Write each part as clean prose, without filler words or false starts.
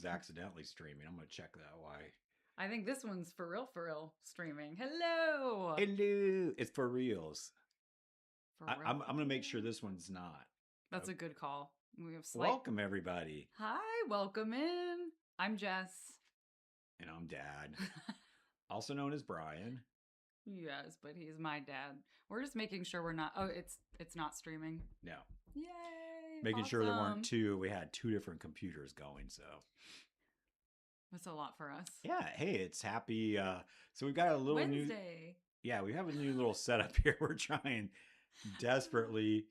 accidentally streaming. I'm going to check that why. I think this one's for real streaming. Hello. Hello. It's for reals. For real, I'm going to make sure this one's not. That's a good call. We have Welcome, everybody. Hi, welcome in. I'm Jess. And I'm Dad. Also known as Brian. Yes, but he's my dad. We're just making sure we're not... Oh, it's not streaming. No. Yay. Making sure there weren't two. We had two different computers going, so... That's a lot for us. Yeah. Hey, it's happy... so we've got a little Wednesday. Yeah, we have a new little setup here. We're trying desperately...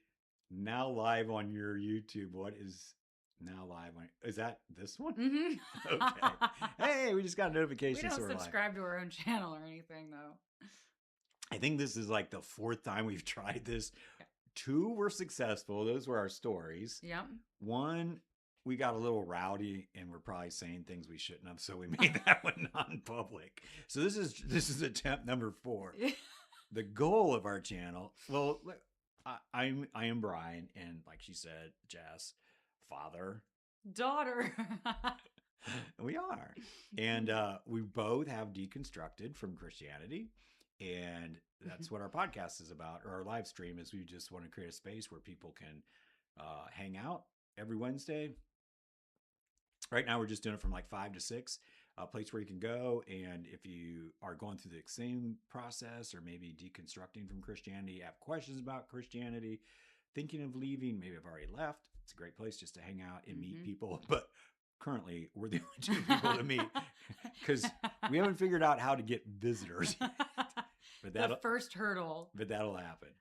Now live on your YouTube. What is now live on? Is that this one? Mm-hmm. Okay. Hey, we just got a notification. We don't subscribe to our own channel or anything, though. I think this is like the fourth time we've tried this. Yeah. 2 were successful. Those were our stories. Yep. 1, we got a little rowdy and we're probably saying things we shouldn't have, so we made that one non-public. So this is attempt number 4. The goal of our channel. Well. I am Brian, and like she said, Jess, father, daughter. We are, and we both have deconstructed from Christianity, and that's what our podcast is about, or our live stream is. We just want to create a space where people can hang out every Wednesday. Right now, we're just doing it from like 5 to 6. A place where you can go, and if you are going through the same process or maybe deconstructing from Christianity, have questions about Christianity, thinking of leaving, maybe have already left, it's a great place just to hang out and meet people. But currently, we're the only 2 people to meet because we haven't figured out how to get visitors yet. But the first hurdle. But that'll happen.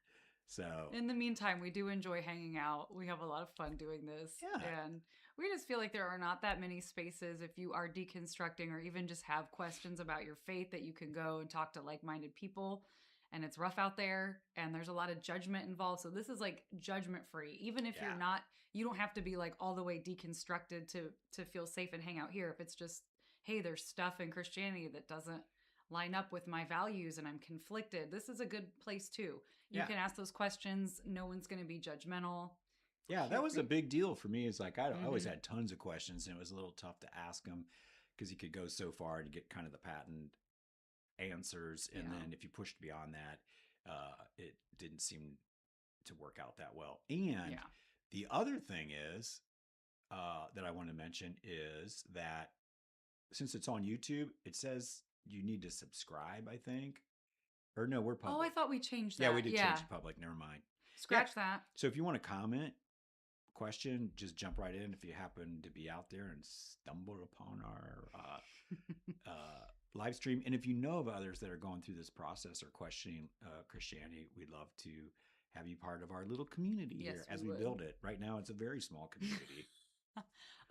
So in the meantime, we do enjoy hanging out. We have a lot of fun doing this. Yeah. And we just feel like there are not that many spaces if you are deconstructing or even just have questions about your faith that you can go and talk to like-minded people. And it's rough out there and there's a lot of judgment involved. So this is like judgment free. Even if you're not, you don't have to be like all the way deconstructed to feel safe and hang out here. If it's just, hey, there's stuff in Christianity that doesn't line up with my values and I'm conflicted, this is a good place too. You can ask those questions. No one's going to be judgmental. Yeah, that was a big deal for me. It's like I always had tons of questions, and it was a little tough to ask them because you could go so far to get kind of the patent answers, and then if you pushed beyond that, it didn't seem to work out that well. And the other thing is that I want to mention is that since it's on YouTube, it says you need to subscribe, I think. Or no, we're public. Oh, I thought we changed that. Yeah, we did change to public. Never mind. Scratch that. So if you want to comment, question, just jump right in if you happen to be out there and stumble upon our live stream. And if you know of others that are going through this process or questioning Christianity, we'd love to have you part of our little community here as we build it. Right now, it's a very small community.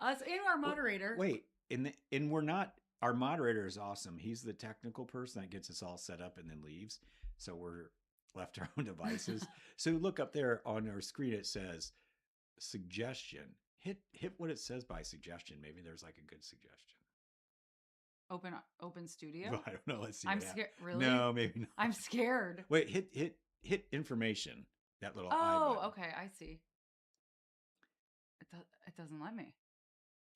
Us and our moderator. Wait, and we're not. Our moderator is awesome. He's the technical person that gets us all set up and then leaves. So we're left to our own devices. So look up there on our screen. It says suggestion. Hit what it says by suggestion. Maybe there's like a good suggestion. Open studio. Well, I don't know. Let's see. I'm scared. Really? No, maybe not. I'm scared. Wait. Hit information. That little. Oh, okay. I see. It doesn't let me.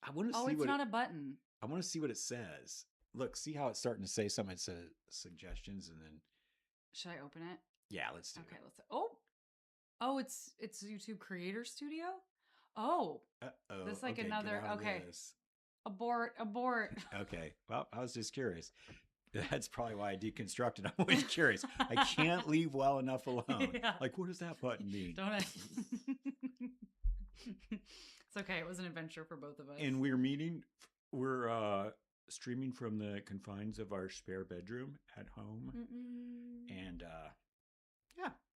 I want to see. Oh, it's not a button. I want to see what it says. Look, see how it's starting to say something. It says suggestions, and then. Should I open it? Yeah, let's do it. Okay, let's. Oh, it's YouTube Creator Studio. Oh, this is like another. Okay, abort. Okay, well, I was just curious. That's probably why I deconstructed. I'm always curious. I can't leave well enough alone. Yeah. Like, what does that button mean? Don't I? It's okay. It was an adventure for both of us. And we're streaming from the confines of our spare bedroom at home. And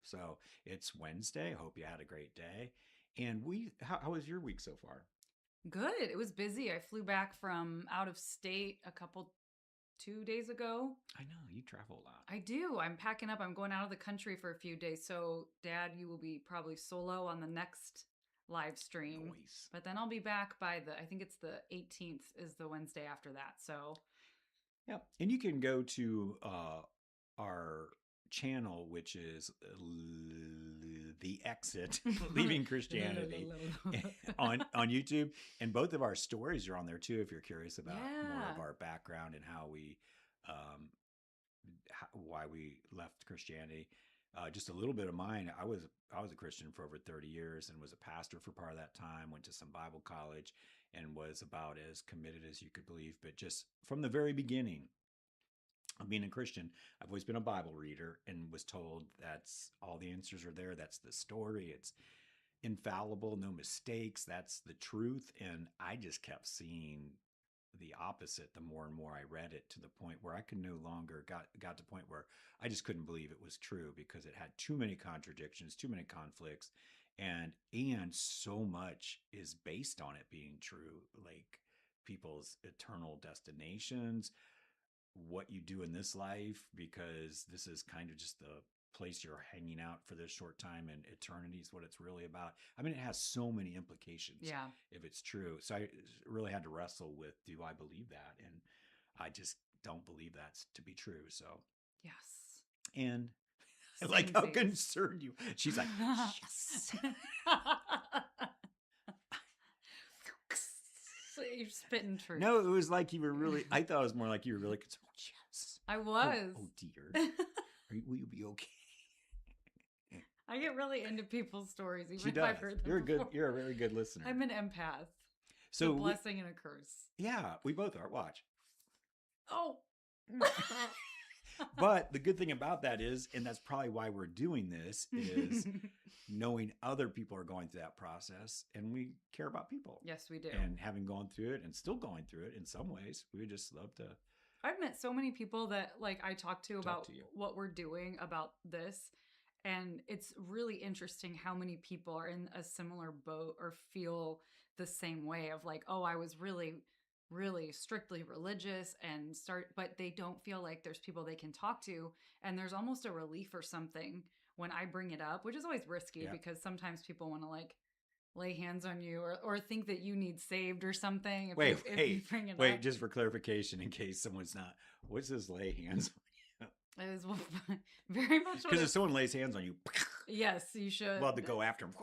so it's Wednesday. I hope you had a great day. And how was your week so far? Good. It was busy. I flew back from out of state 2 days ago. I know, you travel a lot. I do. I'm packing up. I'm going out of the country for a few days. So Dad, you will be probably solo on the next live stream. Nice. But then I'll be back by I think it's the 18th is the Wednesday after that. So yeah. And you can go to our channel, which is The Exit, Leaving Christianity, on YouTube. And both of our stories are on there too, if you're curious about more of Yeah. our background and how we, why we left Christianity. Just a little bit of mine. I was a Christian for over 30 years and was a pastor for part of that time. Went to some Bible college and was about as committed as you could believe. But just from the very beginning of being a Christian, I've always been a Bible reader and was told that's all the answers are there. That's the story. It's infallible, no mistakes. That's the truth. And I just kept seeing the opposite the more and more I read it, to the point where I could no longer got to the point where I just couldn't believe it was true, because it had too many contradictions, too many conflicts, and so much is based on it being true, like people's eternal destinations, what you do in this life, because this is kind of just the place you're hanging out for this short time, and eternity is what it's really about. I mean, it has so many implications Yeah. if it's true. So I really had to wrestle with, do I believe that? And I just don't believe that's to be true. So, Yes. and I like how Samesies. concerned you. She's like, yes. You're spitting truth. No, it was like you were really. I thought it was more like you were really concerned. Oh, yes. I was. Oh dear. Will you be okay? I get really into people's stories, even She if does. I've heard them You're a good. before. You're a very good listener. I'm an empath. So a blessing and a curse. Yeah, we both are. Watch. Oh. But the good thing about that is, and that's probably why we're doing this, is knowing other people are going through that process, and we care about people. Yes, we do. And having gone through it and still going through it in some ways, we would just love to. I've met so many people that like I talk to about to you. what we're doing about this. And it's really interesting how many people are in a similar boat or feel the same way of like, oh, I was really, really strictly religious but they don't feel like there's people they can talk to. And there's almost a relief or something when I bring it up, which is always risky because sometimes people want to like lay hands on you or think that you need saved or something. If you bring it up. Just for clarification, in case someone's not, what's this lay hands on you? It is very much because if someone lays hands on you, yes, you should love to go after them.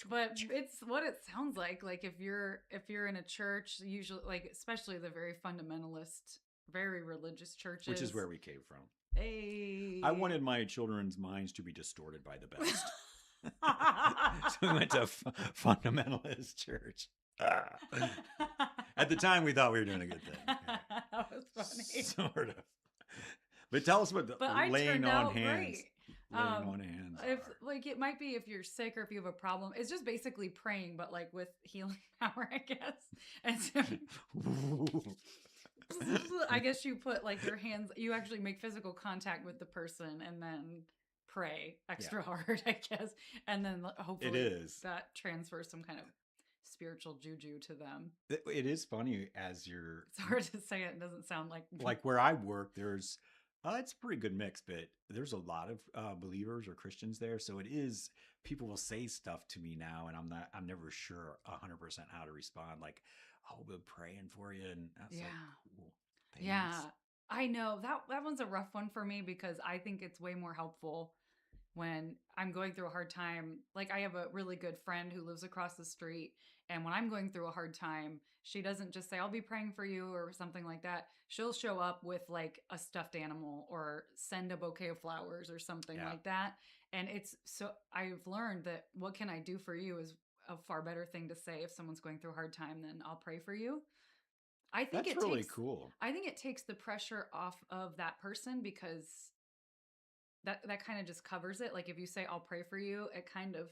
But it's what it sounds like. Like if you're in a church, usually like especially the very fundamentalist, very religious churches, which is where we came from. Hey. I wanted my children's minds to be distorted by the best. So we went to fundamentalist church. At the time, we thought we were doing a good thing. That was funny. Sort of. But tell us what laying on hands. Laying on hands. If like it might be if you're sick or if you have a problem, it's just basically praying, but like with healing power, I guess. And so I guess you put like your hands, you actually make physical contact with the person and then pray extra hard, I guess. And then hopefully that transfers some kind of spiritual juju to them. It is funny as you're. It's hard to say it doesn't sound like where I work, there's it's a pretty good mix, but there's a lot of believers or Christians there. So it is, people will say stuff to me now and I'm never sure 100% how to respond. Like, oh, we're praying for you. And I was like, cool. Thanks. Yeah, I know that one's a rough one for me because I think it's way more helpful when I'm going through a hard time. Like I have a really good friend who lives across the street. And when I'm going through a hard time, she doesn't just say, I'll be praying for you or something like that. She'll show up with like a stuffed animal or send a bouquet of flowers or something like that. And it's so I've learned that what can I do for you is a far better thing to say if someone's going through a hard time than I'll pray for you. I think that's really cool. I think it takes the pressure off of that person because that kind of just covers it. Like if you say, I'll pray for you, it kind of,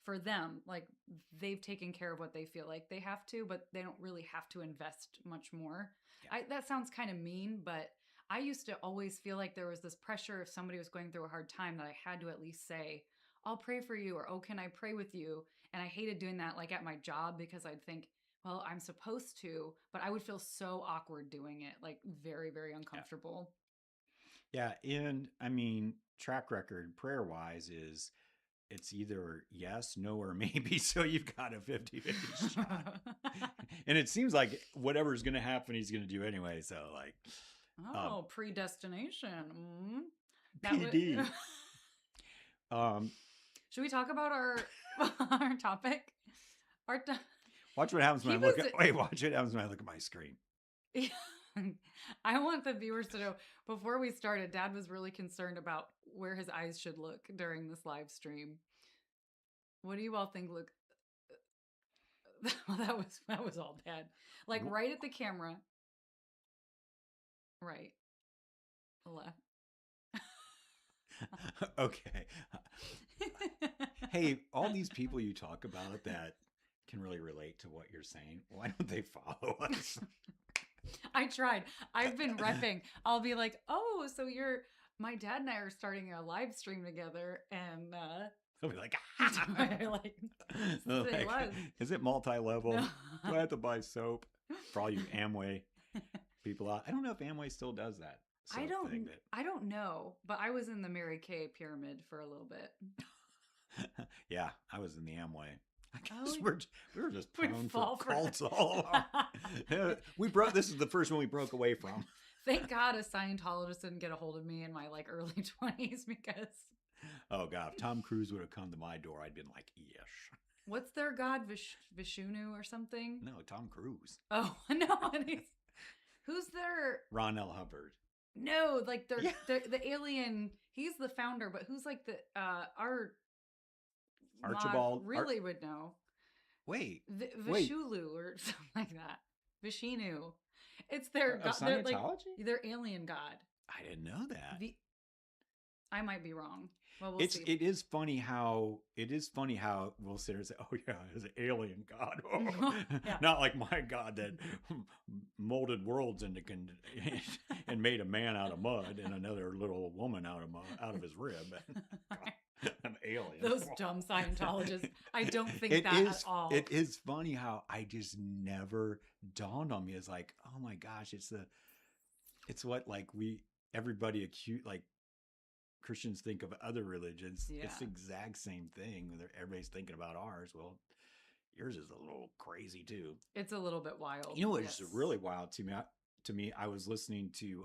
for them, like they've taken care of what they feel like they have to, but they don't really have to invest much more. Yeah. That sounds kind of mean, but I used to always feel like there was this pressure if somebody was going through a hard time that I had to at least say, I'll pray for you, or, oh, can I pray with you? And I hated doing that like at my job because I'd think, well, I'm supposed to, but I would feel so awkward doing it, like very, very uncomfortable. Yeah. And I mean, track record prayer wise is it's either yes, no, or maybe. So you've got a 50-50 shot. And it seems like whatever's going to happen, he's going to do anyway. So like, predestination. That would. PD. Um, Should we talk about our our topic? Our to- watch what happens when he I look was. at. Wait, watch what happens when I look at my screen. I want the viewers to know before we started, Dad was really concerned about where his eyes should look during this live stream. What do you all think look well, that was all Dad. Like right at the camera. Right. Left. Okay. Hey, all these people you talk about that can really relate to what you're saying, why don't they follow us? I tried. I've been repping. I'll be like, oh, so you're my dad and I are starting a live stream together, and They'll be like, like, They'll it like, was. is it multi-level? No. Do I have to buy soap? For all you Amway people out, I don't know if Amway still does that. I soap don't. thing that- I don't know, but I was in the Mary Kay pyramid for a little bit. Yeah, I was in the Amway. I guess Oh, we were just we'd prone fall for for cults all along. We broke. This is the first one we broke away from. Thank God a Scientologist didn't get a hold of me in my like early 20s because Oh God, if Tom Cruise would have come to my door, I'd been like, yes. what's their god Vishnu or something? No, Tom Cruise. Oh no, who's their Ron L. Hubbard. no like Yeah. they're the alien? He's the founder, but who's like the our Archibald. Mod really would know. Wait. Wait. Vishulu or something like that. Vishinu. It's their Of god. They're like Scientology? their alien god. I didn't know that. I might be wrong. Well, we'll see. It is funny how we'll sit here and say, oh yeah, it's an alien god. Yeah. Not like my god that molded worlds into and made a man out of mud and another little woman out of his rib. An alien. Those dumb Scientologists. I don't think It that is, at all. It is funny how I just never dawned on me. It's like, oh my gosh, it's what like everybody acute like Christians think of other religions. Yeah. It's the exact same thing. Everybody's thinking about ours. Well, yours is a little crazy too. It's a little bit wild. You know what is really wild to me? I was listening to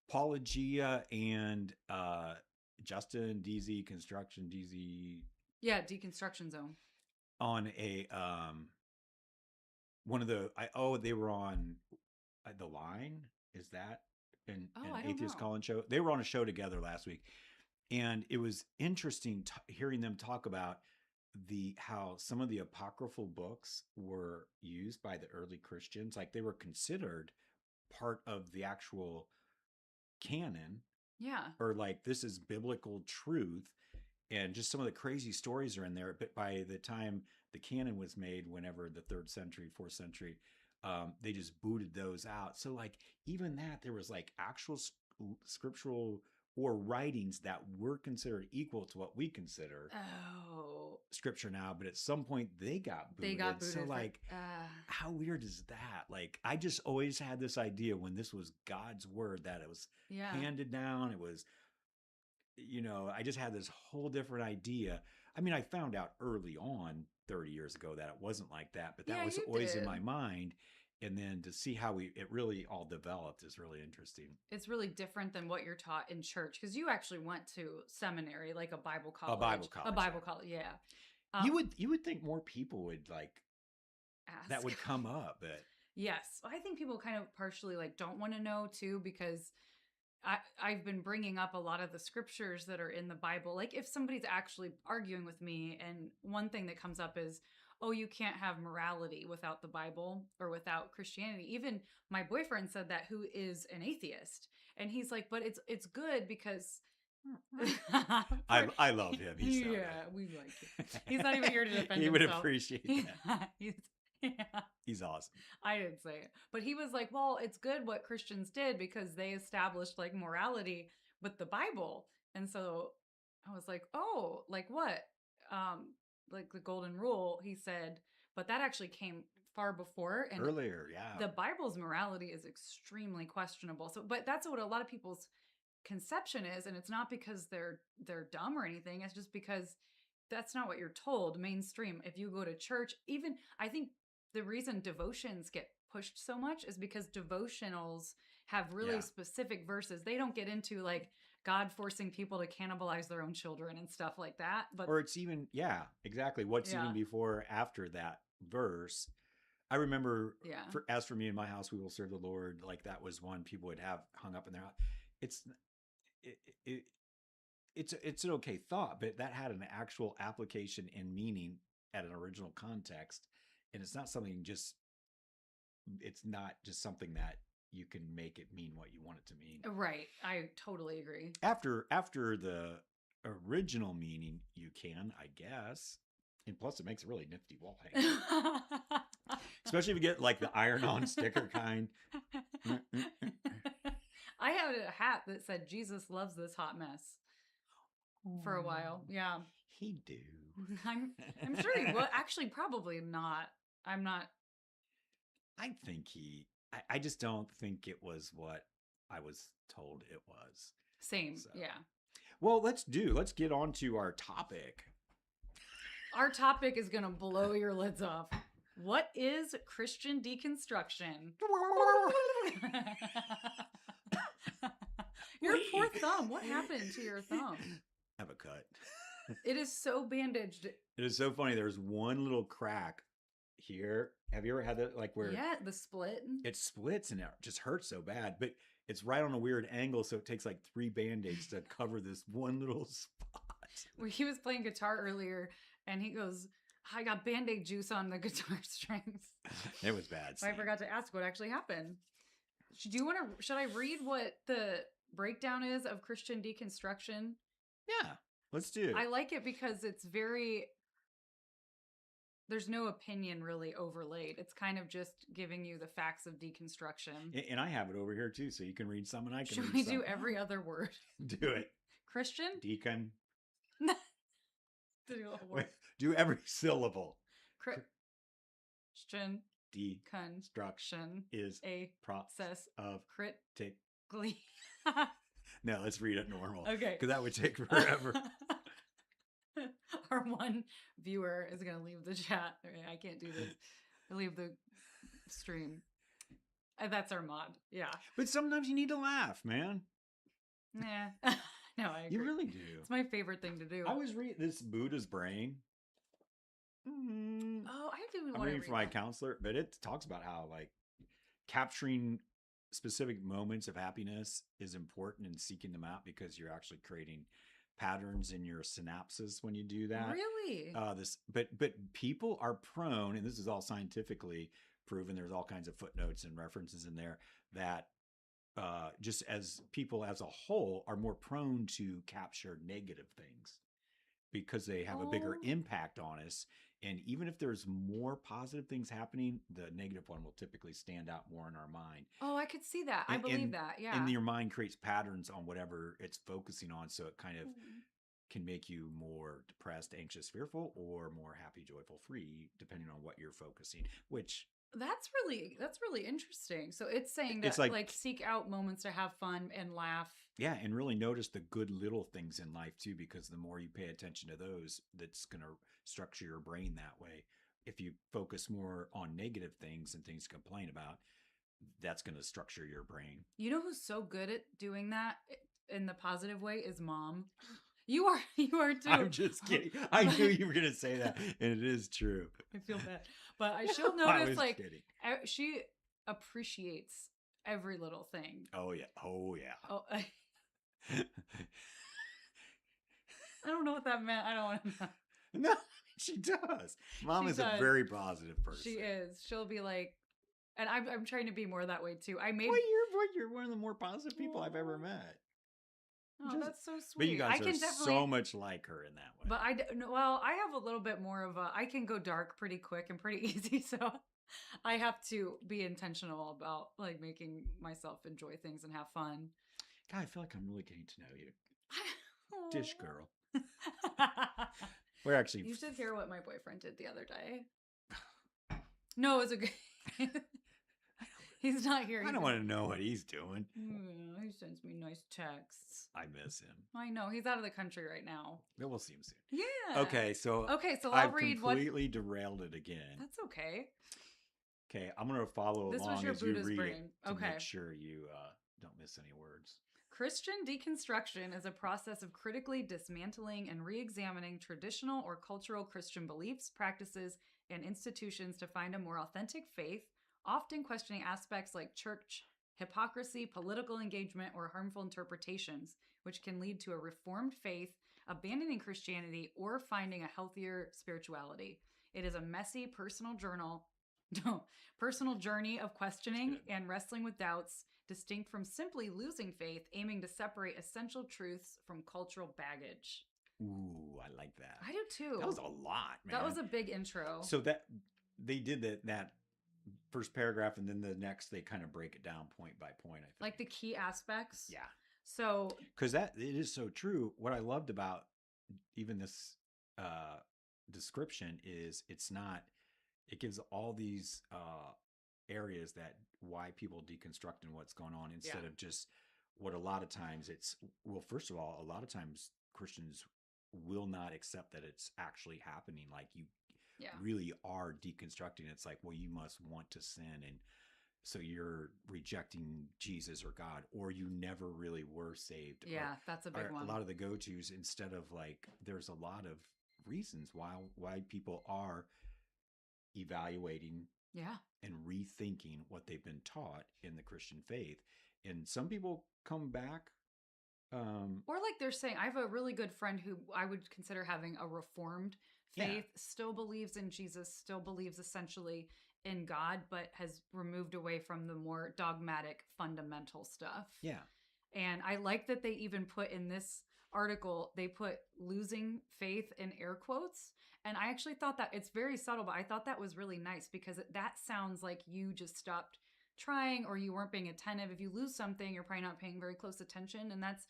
Paula Gia and Justin DZ Construction DZ. Yeah, Deconstruction Zone. On a one of the they were on The Line. Is that an Atheist Call-In show? They were on a show together last week, and it was interesting hearing them talk about how some of the apocryphal books were used by the early Christians, like they were considered part of the actual canon. Yeah. Or like this is biblical truth, and just some of the crazy stories are in there. But by the time the canon was made, whenever the 3rd century, 4th century, they just booted those out. So like even that, there was like actual scriptural or writings that were considered equal to what we consider scripture now, but at some point they got booted. So like how weird is that? Like I just always had this idea when this was God's word that it was handed down. It was, I just had this whole different idea. I mean, I found out early on 30 years ago that it wasn't like that, but that was always in my mind. And then to see how it really all developed is really interesting. It's really different than what you're taught in church, because you actually went to seminary, like a Bible college. A Bible college, yeah. You would think more people would like ask. That would come up, but yes, I think people kind of partially like don't want to know too, because I've been bringing up a lot of the scriptures that are in the Bible. Like if somebody's actually arguing with me, and one thing that comes up is, oh, you can't have morality without the Bible or without Christianity. Even my boyfriend said that, who is an atheist. And he's like, but it's good because I love him. He's so we like him. He's not even here to defend himself. He would appreciate that. Yeah. He's awesome. I didn't say it. But he was like, well, it's good what Christians did because they established like morality with the Bible. And so I was like, oh, like what? Like the golden rule, he said, but that actually came far before and earlier. Yeah. The Bible's morality is extremely questionable. So, but that's what a lot of people's conception is. And it's not because they're dumb or anything. It's just because that's not what you're told mainstream. If you go to church, even I think the reason devotions get pushed so much is because devotionals have really specific verses. They don't get into like God forcing people to cannibalize their own children and stuff like that. But Or it's even, yeah, exactly. What's even yeah, before, after that verse. I remember, yeah, as for me in my house, we will serve the Lord. Like that was one people would have hung up in their house. It's, it, it, it's an okay thought, but that had an actual application and meaning at an original context. And it's not something just, it's not just something that you can make it mean what you want it to mean. right. I totally agree. After the original meaning, you can, I guess. And plus, it makes a really nifty wall hanger, especially if you get like the iron-on sticker kind. I had a hat that said "Jesus loves this hot mess" for a while. Yeah, He do. I'm sure he will. Actually, probably not. I'm not. I think he. I just don't think it was what I was told it was. Same. So. Yeah. Well, let's get on to our topic. Our topic is going to blow your lids off. What is Christian deconstruction? Your poor thumb. What happened to your thumb? I have a cut. It is so bandaged. It is so funny. There's one little crack here. Have you ever had that? Like where? Yeah, the split. It splits and it just hurts so bad. But it's right on a weird angle, so it takes like 3 band-aids to cover this one little spot. Well, he was playing guitar earlier, and he goes, "I got Band-Aid juice on the guitar strings." It was bad. I forgot to ask what actually happened. Should I read what the breakdown is of Christian deconstruction? Yeah, let's do it. I like it because it's very, there's no opinion really overlaid. It's kind of just giving you the facts of deconstruction. And I have it over here too, so you can read some and I can Should read we some. do every other word? Do it. Christian? Deacon. Do a whole word. Do every syllable. Christian Deconstruction is a process of critically. No, let's read it normal. Okay. Because that would take forever. Our one viewer is going to leave the chat. I can't do this. Leave the stream. That's our mod. Yeah. But sometimes you need to laugh, man. Nah. No, I agree. You really do. It's my favorite thing to do. I was reading this Buddha's Brain. Oh, I didn't I'm want to reading read for my that. counselor, but it talks about how like capturing specific moments of happiness is important and seeking them out because you're actually creating patterns in your synapses when you do that. Really? But people are prone, and this is all scientifically proven. There's all kinds of footnotes and references in there that just as people as a whole are more prone to capture negative things because they have a bigger impact on us. And even if there's more positive things happening, the negative one will typically stand out more in our mind. Oh, I could see that. I believe that. Yeah. And your mind creates patterns on whatever it's focusing on. So it kind of can make you more depressed, anxious, fearful, or more happy, joyful, free, depending on what you're focusing, which... That's really interesting. So it's saying that It's like seek out moments to have fun and laugh. Yeah, and really notice the good little things in life too, because the more you pay attention to those, that's going to structure your brain that way. If you focus more on negative things and things to complain about, that's going to structure your brain. You know who's so good at doing that in the positive way is Mom. You are too. I'm just kidding. I knew you were going to say that, and it is true. I feel bad. But she'll notice like kidding. She appreciates every little thing. Oh yeah. Oh yeah. Oh, I don't know what that meant. I don't want to know. No, she does. Mom is a very positive person. She is. She'll be like, and I'm trying to be more that way too. You're one of the more positive people I've ever met. Oh, that's so sweet. But you guys I can are definitely, so much like her in that way. But I have a little bit more of I can go dark pretty quick and pretty easy. So I have to be intentional about like making myself enjoy things and have fun. God, I feel like I'm really getting to know you. Dish girl. We're actually... You should hear what my boyfriend did the other day. No, it was a good... He's not here. I don't want to know what he's doing. He sends me nice texts. I miss him. I know. He's out of the country right now. We'll see him soon. Yeah. Okay, so I'll read what... I've completely derailed it again. That's okay. Okay, I'm going to follow this along was your as Buddha's you read brain. it to Okay. make sure you don't miss any words. Christian deconstruction is a process of critically dismantling and re examining traditional or cultural Christian beliefs, practices, and institutions to find a more authentic faith, often questioning aspects like church hypocrisy, political engagement, or harmful interpretations, which can lead to a reformed faith, abandoning Christianity, or finding a healthier spirituality. It is a messy personal journal. No, personal journey of questioning and wrestling with doubts, distinct from simply losing faith, aiming to separate essential truths from cultural baggage. Ooh, I like that. I do too. That was a lot, man. That was a big intro. So that they did that first paragraph, and then the next they kind of break it down point by point. I think Like the key aspects. yeah, So because that it is so true. What I loved about even this description is it's not. It gives all these areas that why people deconstruct and what's going on instead of just what a lot of times it's. Well, first of all, a lot of times Christians will not accept that it's actually happening. Like you really are deconstructing. It's like, well, you must want to sin, and so you're rejecting Jesus or God, or you never really were saved. Yeah, that's a big one. A lot of the go-tos, instead of like, there's a lot of reasons why people are evaluating and rethinking what they've been taught in the Christian faith. And some people come back. Or like they're saying, I have a really good friend who I would consider having a reformed faith, still believes in Jesus, still believes essentially in God, but has removed away from the more dogmatic fundamental stuff. Yeah. And I like that they even put in this article, they put losing faith in air quotes. And I actually thought that it's very subtle, but I thought that was really nice because that sounds like you just stopped trying or you weren't being attentive. If you lose something, you're probably not paying very close attention. And that's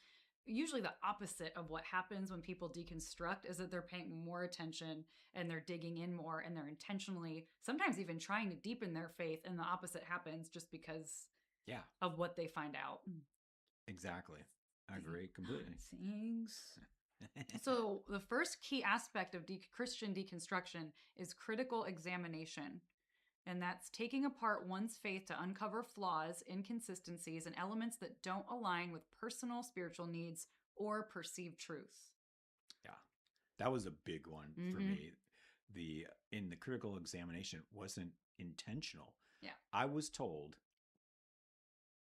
usually the opposite of what happens when people deconstruct is that they're paying more attention and they're digging in more and they're intentionally sometimes even trying to deepen their faith, and the opposite happens just because of what they find out. Exactly. I agree completely. Thanks. So the first key aspect of Christian deconstruction is critical examination. And that's taking apart one's faith to uncover flaws, inconsistencies, and elements that don't align with personal spiritual needs or perceived truth. Yeah, that was a big one for me. In the critical examination wasn't intentional. Yeah. I was told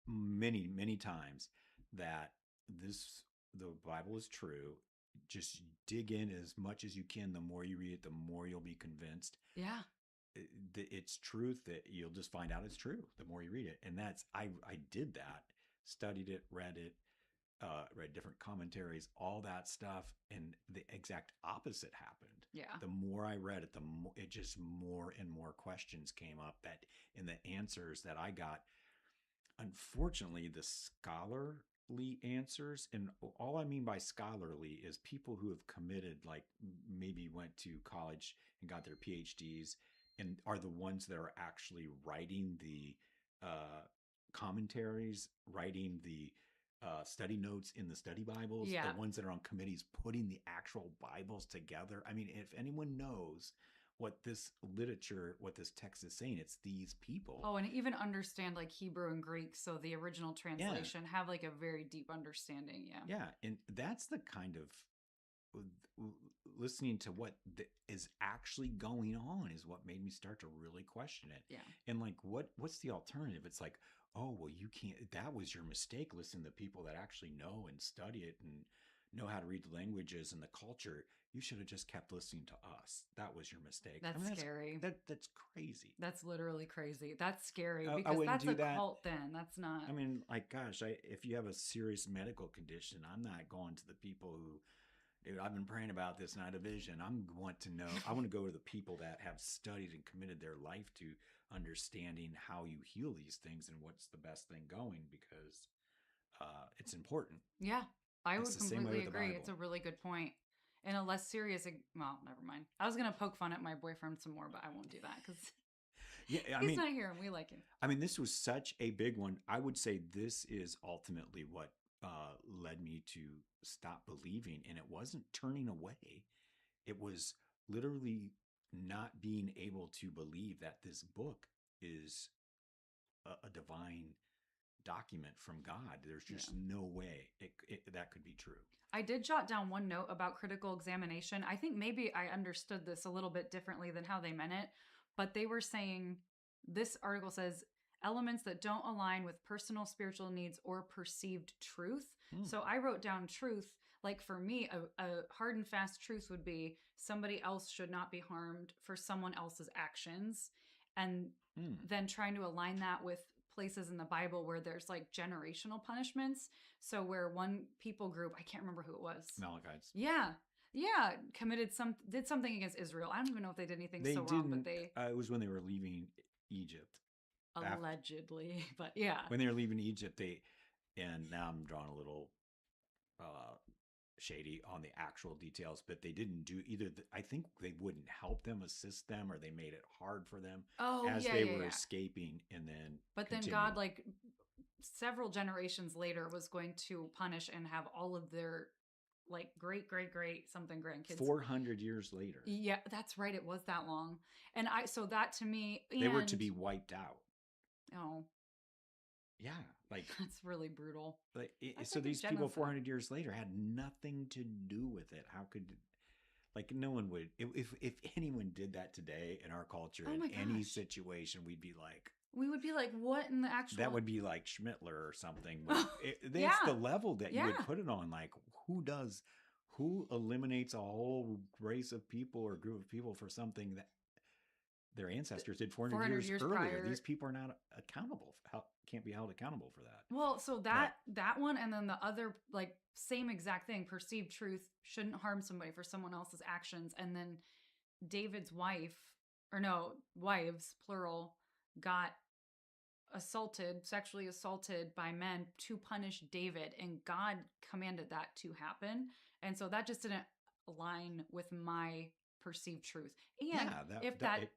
many times that the Bible is true. Just dig in as much as you can. The more you read it, the more you'll be convinced. Yeah. It's truth that you'll just find out it's true the more you read it. And that's I did that, studied it, read different commentaries, all that stuff, and the exact opposite happened. Yeah. The more I read it, the more it just more and more questions came up that in the answers that I got, unfortunately, the scholarly answers, and all I mean by scholarly is people who have committed, like maybe went to college and got their PhDs and are the ones that are actually writing the commentaries, writing the study notes in the study Bibles, the ones that are on committees putting the actual Bibles together. I mean, if anyone knows what this literature, what this text is saying, it's these people. Oh, and even understand like Hebrew and Greek, so the original translation, have like a very deep understanding. Yeah, and that's the kind of listening to what is actually going on is what made me start to really question it. Yeah. And like, what's the alternative? It's like, oh, well, you can't, that was your mistake. Listen to people that actually know and study it and know how to read the languages and the culture. You should have just kept listening to us. That was your mistake. That's scary. That's crazy. That's literally crazy. That's scary because that's a cult then. That's not. I mean, like, gosh, if you have a serious medical condition, I'm not going to the people who, dude, I've been praying about this and I had a vision. I want to go to the people that have studied and committed their life to understanding how you heal these things and what's the best thing going, because it's important. Yeah, I would completely agree. It's a really good point. In a less serious, well, never mind. I was going to poke fun at my boyfriend some more, but I won't do that because he's not here and we like him. I mean, this was such a big one. I would say this is ultimately what led me to stop believing, and it wasn't turning away. It was literally not being able to believe that this book is a divine document from God. There's just Yeah. no way that could be true. I did jot down one note about critical examination. I think maybe I understood this a little bit differently than how they meant it, but they were saying this article says elements that don't align with personal spiritual needs or perceived truth. Hmm. So I wrote down truth. Like for me, a hard and fast truth would be somebody else should not be harmed for someone else's actions. And Hmm. then trying to align that with places in the Bible where there's like generational punishments. So where one people group, I can't remember who it was. Amalekites. Yeah. Yeah, did something against Israel. I don't even know if they did anything They so didn't. wrong, but they It was when they were leaving Egypt. allegedly, but yeah. When they were leaving Egypt, and now I'm drawing a little shady on the actual details, but they didn't do either. I think they wouldn't help them, assist them, or they made it hard for them as they were escaping, and then. But then God, like several generations later, was going to punish and have all of their like great something grandkids 400 years later. Yeah, that's right. It was that long, and so that to me, they were to be wiped out. Oh. Yeah, like that's really brutal. Like, so these people 400 years later had nothing to do with it. How could, like, no one would, if anyone did that today in our culture, in any situation, we would be like, what in the actual? That would be like Schmittler or something. That's the level that you would put it on. Like, who eliminates a whole race of people or group of people for something that their ancestors did 400 years earlier. Prior. These people are not accountable. Can't be held accountable for that. Well, so that one, and then the other, like, same exact thing, perceived truth shouldn't harm somebody for someone else's actions. And then David's wives, plural, got sexually assaulted by men to punish David, and God commanded that to happen. And so that just didn't align with my perceived truth. And if that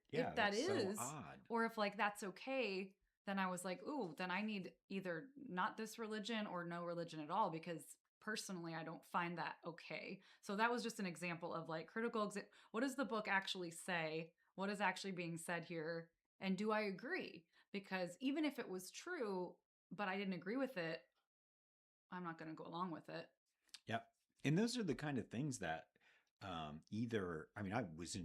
is so odd, or if like that's okay, then I was like, ooh, then I need either not this religion or no religion at all, because personally I don't find that okay. So that was just an example of like what does the book actually say? What is actually being said here? And do I agree? Because even if it was true, but I didn't agree with it, I'm not going to go along with it. Yep. And those are the kind of things that I was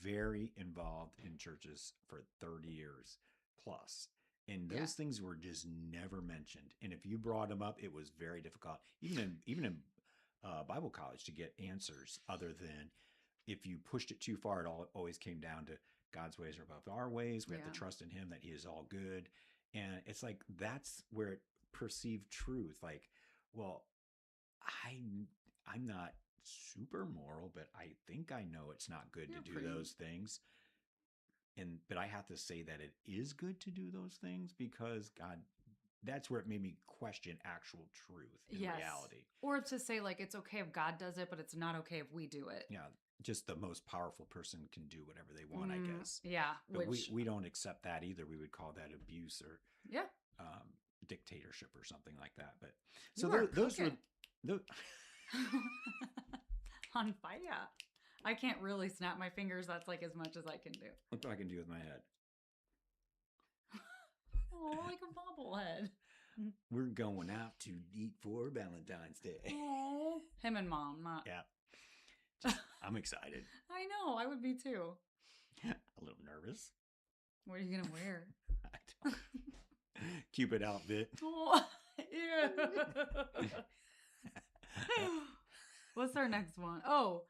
very involved in churches for 30 years plus. And those things were just never mentioned. And if you brought them up, it was very difficult, even in Bible college, to get answers other than if you pushed it too far, it always came down to God's ways are above our ways. We have to trust in him that he is all good. And it's like, that's where it perceived truth. Like, well, I'm not super moral, but I think I know it's not good to do those things. But I have to say that it is good to do those things because God, that's where it made me question actual truth in reality. Or to say like, it's okay if God does it, but it's not okay if we do it. Yeah. Just the most powerful person can do whatever they want, I guess. Yeah. But we don't accept that either. We would call that abuse or dictatorship or something like that. But so those were on fire. I can't really snap my fingers. That's like as much as I can do. What I can do with my head. Oh, like a bobblehead. We're going out to eat for Valentine's Day. Oh, him and Mom, not. Yeah. I'm excited. I know. I would be too. A little nervous. What are you going to wear? I don't. Cupid outfit. Oh, yeah. What's our next one? Oh,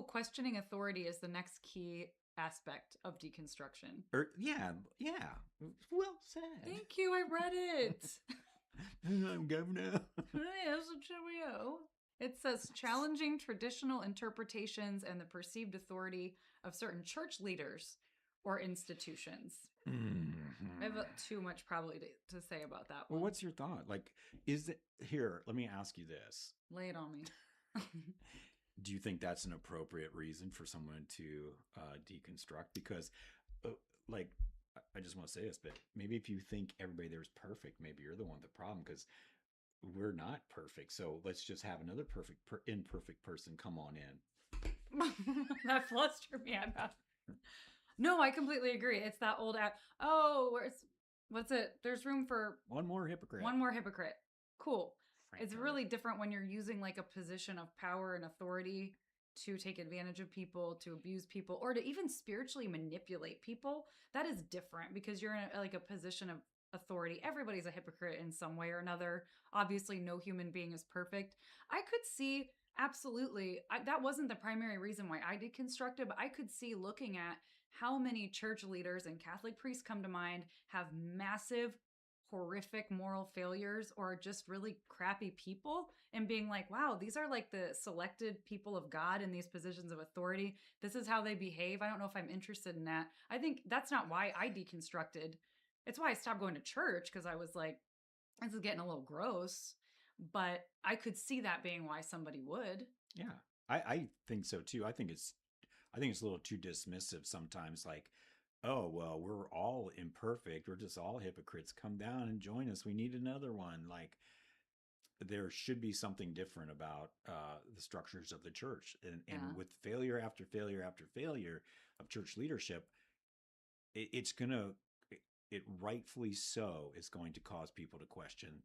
questioning authority is the next key aspect of deconstruction. Yeah. Well said. Thank you. I read it. I'm governor. Yes, cheerio. It says challenging traditional interpretations and the perceived authority of certain church leaders or institutions. Mm-hmm. I have too much probably to say about that one. Well, what's your thought? Like, is it here? Let me ask you this. Lay it on me. Do you think that's an appropriate reason for someone to deconstruct? Because, I just want to say this, but maybe if you think everybody there's perfect, maybe you're the one with the problem because we're not perfect. So let's just have another imperfect person come on in. That flustered me. No, I completely agree. It's that old What's it? There's room for One more hypocrite. one more hypocrite. Cool. It's Frankfurt. really different when you're using like a position of power and authority to take advantage of people, to abuse people, or to even spiritually manipulate people. That is different because you're in like a position of authority. Everybody's a hypocrite in some way or another. Obviously, no human being is perfect. I could see absolutely that wasn't the primary reason why I deconstructed, but I could see looking at how many church leaders and Catholic priests come to mind have massive horrific moral failures or just really crappy people and being like, wow, these are like the selected people of God in these positions of authority. This is how they behave. I don't know if I'm interested in that. I think that's not why I deconstructed. It's why I stopped going to church because I was like, this is getting a little gross. But I could see that being why somebody would. Yeah, I think so too. I think it's a little too dismissive sometimes. Like, oh well, we're all imperfect. We're just all hypocrites. Come down and join us. We need another one. Like, there should be something different about the structures of the church, and Yeah. with failure after failure after failure of church leadership, it's gonna it rightfully so is going to cause people to question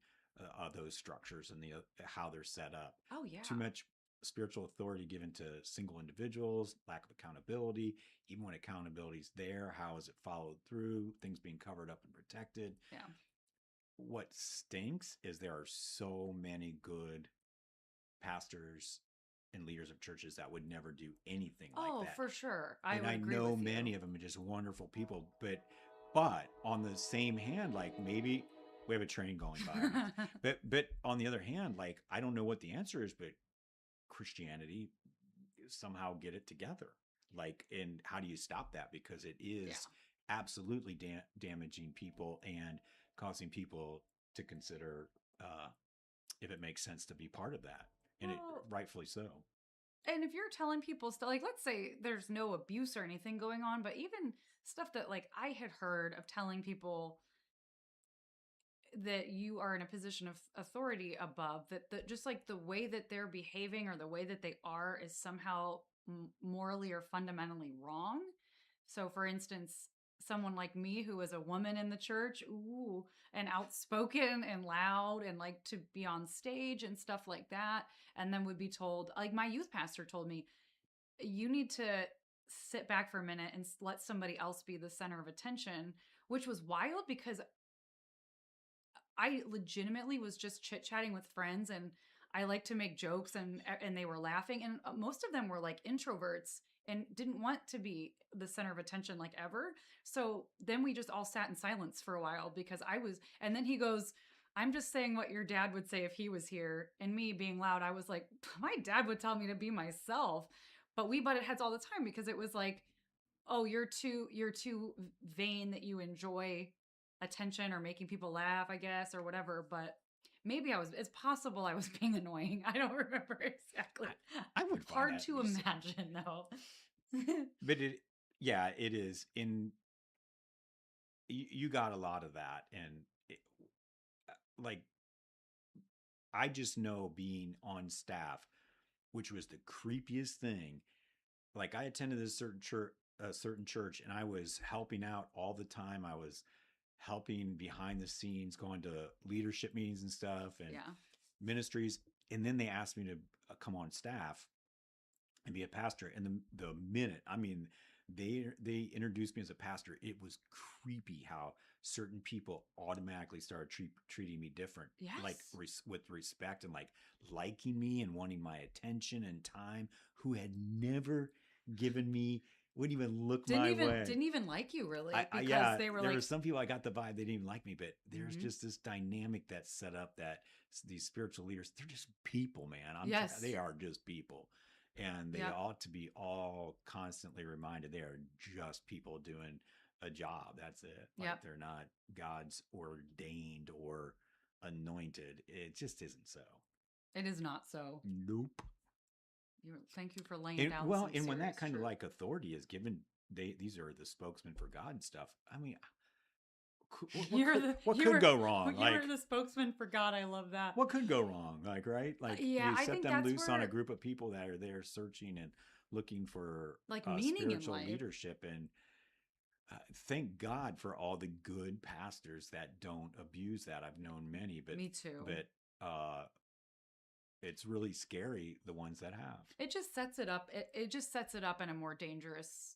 those structures and the how they're set up. Oh, yeah. Too much spiritual authority given to single individuals, lack of accountability. Even when accountability is there, how is it followed through? Things being covered up and protected. Yeah. What stinks is there are so many good pastors and leaders of churches that would never do anything like Oh, that. for sure. I And would I agree know with you. many of them are just wonderful people, but on the same hand, like maybe we have a train going by. But on the other hand, like I don't know what the answer is, but Christianity somehow get it together. Like, and how do you stop that? Because it Yeah. is absolutely damaging people and causing people to consider if it makes sense to be part of that, and it Well, rightfully so. and if you're telling people stuff, like let's say there's no abuse or anything going on, but even stuff that like I had heard of telling people that you are in a position of authority above, that just like the way that they're behaving or the way that they are is somehow morally or fundamentally wrong. So for instance, someone like me who was a woman in the church, ooh, and outspoken and loud and like to be on stage and stuff like that, and then would be told, like my youth pastor told me, you need to sit back for a minute and let somebody else be the center of attention, which was wild because I legitimately was just chit-chatting with friends and I like to make jokes and they were laughing and most of them were like introverts and didn't want to be the center of attention like ever. So then we just all sat in silence for a while because I was and then he goes, "I'm just saying what your dad would say if he was here." And me being loud, I was like, "My dad would tell me to be myself." But we butted heads all the time because it was like, "Oh, you're too vain that you enjoy attention or making people laugh, I guess, or whatever." But maybe it's possible I was being annoying. I don't remember exactly. I would find Hard that to to be so, imagine though. but yeah, it is. In you got a lot of that, and like I just know being on staff, which was the creepiest thing. Like I attended this certain church, and I was helping out all the time. I was helping behind the scenes, going to leadership meetings and stuff, and Yeah. ministries. And then they asked me to come on staff and be a pastor. And the minute, I mean, they introduced me as a pastor, it was creepy how certain people automatically started treating me different, like Yes. with respect and like liking me and wanting my attention and time, who had never given me, wouldn't even look Didn't my even way. didn't even like you really because Yeah, they were there were like, some people I got the vibe they didn't even like me, but there's mm-hmm. just this dynamic that's set up that these spiritual leaders, they're just people, man. Yes. They are just people, and they Yep. ought to be all constantly reminded they are just people doing a job. That's it. Like Yep. they're not God's ordained or anointed. It just isn't so. It is not so. Nope. Thank you for laying And down well, some and when that serious kind of truth. like authority is given, these are the spokesmen for God and stuff. I mean, You're the what you could were go wrong? you were Like the spokesman for God. I love that. what could go wrong? Like right? Like Yeah, you I set think them that's loose on a where group of people that are there searching and looking for like meaning in spiritual life. leadership, and thank God for all the good pastors that don't abuse that. I've known many, Me too. but it's really scary the ones that have. It just sets it up. It just sets it up in a more dangerous.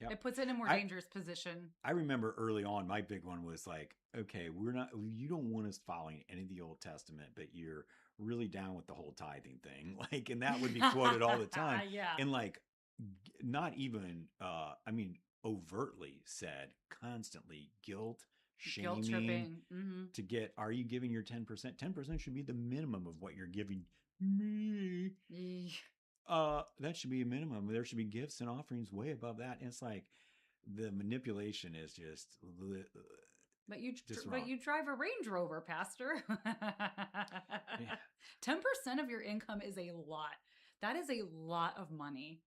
Yep. It puts it in a more I dangerous position. I remember early on, my big one was like, okay, we're not, you don't want us following any of the Old Testament, but you're really down with the whole tithing thing. Like, and that would be quoted all the time. Yeah. And like, not even, I mean, overtly said, constantly guilt, Guilt shaming tripping. Mm-hmm. to get, are you giving your 10%? 10% should be the minimum of what you're giving me. That should be a minimum. There should be gifts and offerings way above that. And it's like, the manipulation is just But you just but wrong. you drive a Range Rover, Pastor. Yeah. 10% of your income is a lot. That is a lot of money.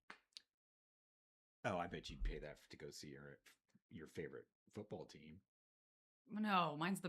Oh, I bet you'd pay that to go see your favorite football team. No, mine's the